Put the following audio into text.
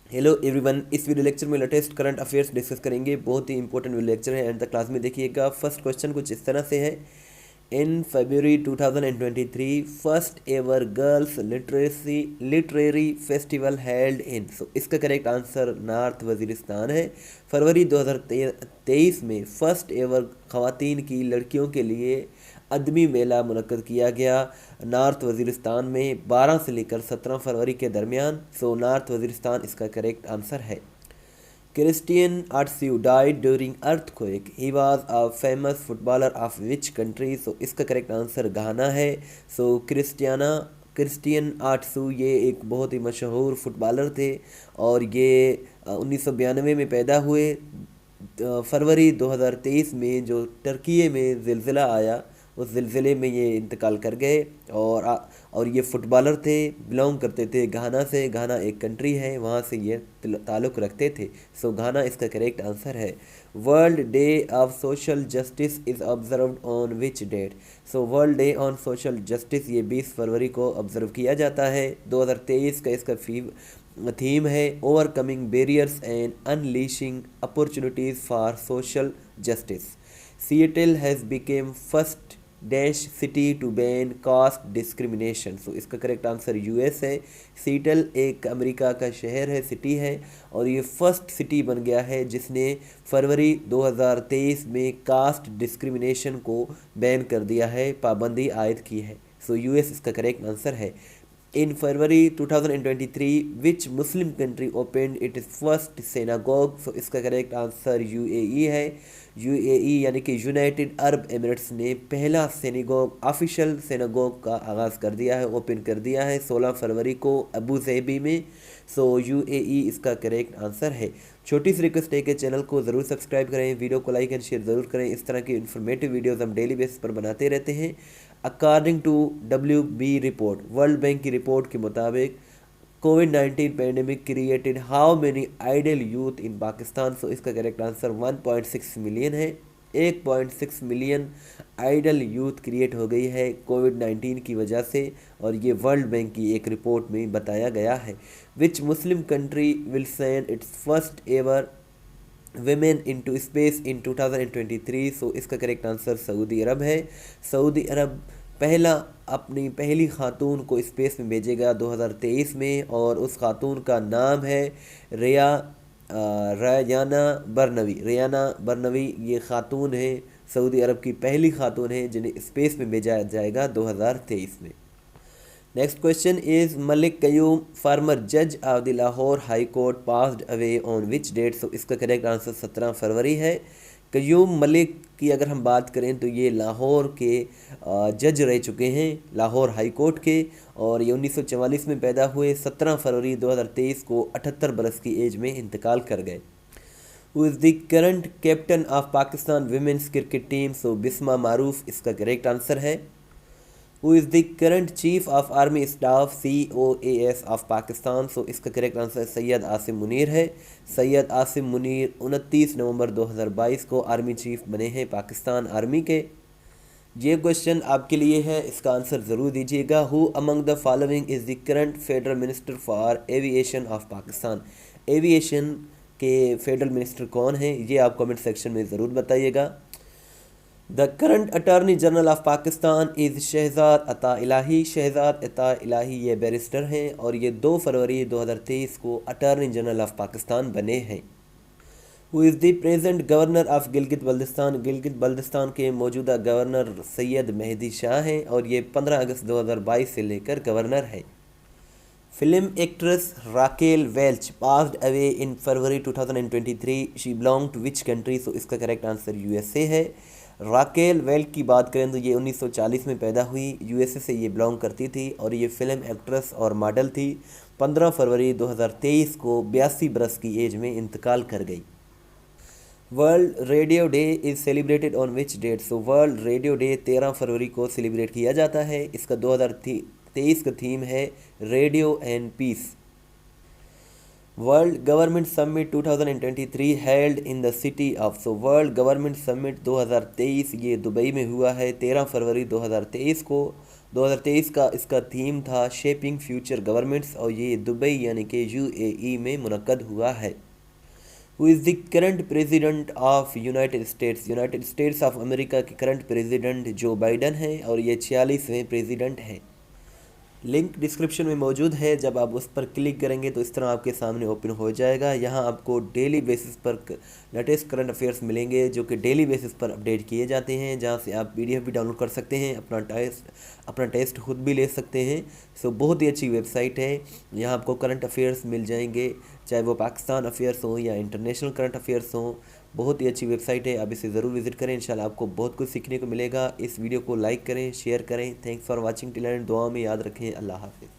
Hello everyone, इस video lecture में latest current affairs discuss करेंगे। बहुत ही इंपॉर्टेंट वीडियो लेक्चर है, एंड तक क्लास में देखिएगा। फर्स्ट क्वेश्चन कुछ इस तरह से है। In February 2023 first ever girls literary festival held in. So इसका करेक्ट आंसर नॉर्थ वजीरिस्तान है। फरवरी 2023 में फर्स्ट एवर ख़वातीन की लड़कियों के लिए अदबी मेला मुनक्कद किया गया नॉर्थ वजीरिस्तान में 12 से लेकर 17 फरवरी के दरमियान। सो नॉर्थ वजीरिस्तान इसका करेक्ट आंसर है। Christian Atsu died during earthquake. He was a famous footballer of which country. So इसका करेक्ट आंसर घाना है। सो क्रिस्टियन आर्ट्सू ये एक बहुत ही मशहूर फुटबॉलर थे और ये 1992 में पैदा हुए। फरवरी 2023 में जो टर्की में ज़िलज़िला आया, उस ज़िलज़िले में ये इंतकाल कर गए। और ये फ़ुटबॉलर थे, बिलोंग करते थे घाना से। घाना एक कंट्री है, वहाँ से ये ताल्लुक़ रखते थे। सो घाना इसका करेक्ट आंसर है। World day of social justice is observed on which date. So world day on social justice ये 20 फरवरी को ऑब्ज़र्व किया जाता है। 2023 का इसका थीम है overcoming barriers and unleashing opportunities for social justice. Seattle has become first dash city to ban caste discrimination. So इसका correct answer US है। सिएटल एक अमेरिका का शहर है, सिटी है, और ये फर्स्ट सिटी बन गया है जिसने फरवरी 2023 में कास्ट डिस्क्रिमिनेशन को बैन कर दिया है, पाबंदी आयद की है। सो यूएस इसका करेक्ट आंसर है। In February 2023, which Muslim country opened its first synagogue? So इसका करेक्ट आंसर यूएई है। यूएई यानी कि यूनाइटेड अरब एमिरेट्स ने पहला सिनेगोग, ऑफिशियल सिनेगोग का आगाज़ कर दिया है, ओपन कर दिया है 16 फरवरी को अबू धाबी में। सो यूएई इसका करेक्ट आंसर है। छोटी सी रिक्वेस्ट है कि चैनल को ज़रूर सब्सक्राइब करें, वीडियो को लाइक एंड शेयर ज़रूर करें। इस तरह की इन्फॉर्मेटिव वीडियोज़ हम डेली बेसिस पर बनाते रहते हैं। According to WB report, world bank की रिपोर्ट के मुताबिक कोविड-19 pandemic created how many idle youth in Pakistan. So इसका करेक्ट आंसर 1.6 मिलियन है। 1.6 मिलियन आइडल यूथ क्रिएट हो गई है कोविड-19 की वजह से, और ये वर्ल्ड बैंक की एक रिपोर्ट में बताया गया है। Which Muslim country will send its first ever women into space in 2023। So इसका करेक्ट आंसर सऊदी अरब है। सऊदी अरब अपनी पहली खातून को स्पेस में भेजेगा 2023 में, और उस खातून का नाम है रेयाना बरनवी। रेयाना बरनवी ये खातून है, सऊदी अरब की पहली खातून है जिन्हें स्पेस में भेजा जाएगा 2023 में। Next question is Malik Qayyum former जज of the Lahore high court passed away on which date. So इसका करेक्ट आंसर 17 फरवरी है। कयूम मलिक की अगर हम बात करें तो ये लाहौर के जज रह चुके हैं, लाहौर हाई कोर्ट के, और ये 1944 में पैदा हुए। 17 फरवरी 2023 को 78 बरस की एज में इंतकाल कर गए। Who is the current captain of Pakistan women's cricket team. So Bisma Maroof इसका करेक्ट आंसर है। Who is the current chief of army staff COAS of Pakistan. So इसका करेक्ट आंसर सैयद आसिम मुनीर है। सैयद आसिम मुनीर 29 नवंबर 2022 को आर्मी चीफ बने हैं पाकिस्तान आर्मी के। ये क्वेश्चन आपके लिए है, इसका आंसर ज़रूर दीजिएगा। Who among the following is the current federal minister for aviation of Pakistan. Aviation के फेडरल मिनिस्टर कौन हैं, ये आप कमेंट सेक्शन में ज़रूर बताइएगा। The current attorney general of Pakistan is Shehzad Ata Elahi. Shahzad Ata इलाही ये बैरिस्टर हैं, और ये 2 फरवरी 2023 को अटॉर्नी जनरल ऑफ पाकिस्तान बने हैं। Who is the present governor of Gilgit Baltistan. Gilgit Baltistan के मौजूदा गवर्नर सैयद मेहदी शाह हैं, और ये 15 अगस्त 2022 से लेकर गवर्नर हैं। Film actress Raquel Welch passed away in February 2023। She belong to which country. So इसका करेक्ट आंसर USA है। राकेल वेल्च की बात करें तो ये 1940 में पैदा हुई, USA से ये बिलोंग करती थी, और ये फिल्म एक्ट्रेस और मॉडल थी। 15 फरवरी 2023 को 82 बरस की एज में इंतकाल कर गई। World radio day is celebrated on which date. So world radio day 13 फरवरी को सेलिब्रेट किया जाता है। इसका 2023 का थीम है radio and peace. World government summit 2023 held in the city of. So world government summit 2023 ये दुबई में हुआ है 13 फरवरी 2023 को, 2023 का इसका थीम था शेपिंग फ्यूचर गवर्नमेंट्स और ये दुबई यानी कि यूएई में मुनक्कद हुआ है। Who is the current president of United states of America के करंट प्रेसिडेंट जो बाइडन है और ये 46वें प्रेसिडेंट हैं। लिंक डिस्क्रिप्शन में मौजूद है, जब आप उस पर क्लिक करेंगे तो इस तरह आपके सामने ओपन हो जाएगा। यहाँ आपको डेली बेसिस पर लेटेस्ट करंट अफेयर्स मिलेंगे जो कि डेली बेसिस पर अपडेट किए जाते हैं, जहाँ से आप पीडीएफ भी डाउनलोड कर सकते हैं, अपना टेस्ट खुद भी ले सकते हैं। सो बहुत ही अच्छी वेबसाइट है। यहाँ आपको करंट अफेयर्स मिल जाएंगे, चाहे वो पाकिस्तान अफेयर्स हों या इंटरनेशनल करंट अफेयर्स हों। बहुत ही अच्छी वेबसाइट है, आप इसे ज़रूर विजिट करें। इंशाल्लाह आपको बहुत कुछ सीखने को मिलेगा। इस वीडियो को लाइक करें, शेयर करें। Thanks for watching till and. दुआ में याद रखें। अल्लाह हाफिज़।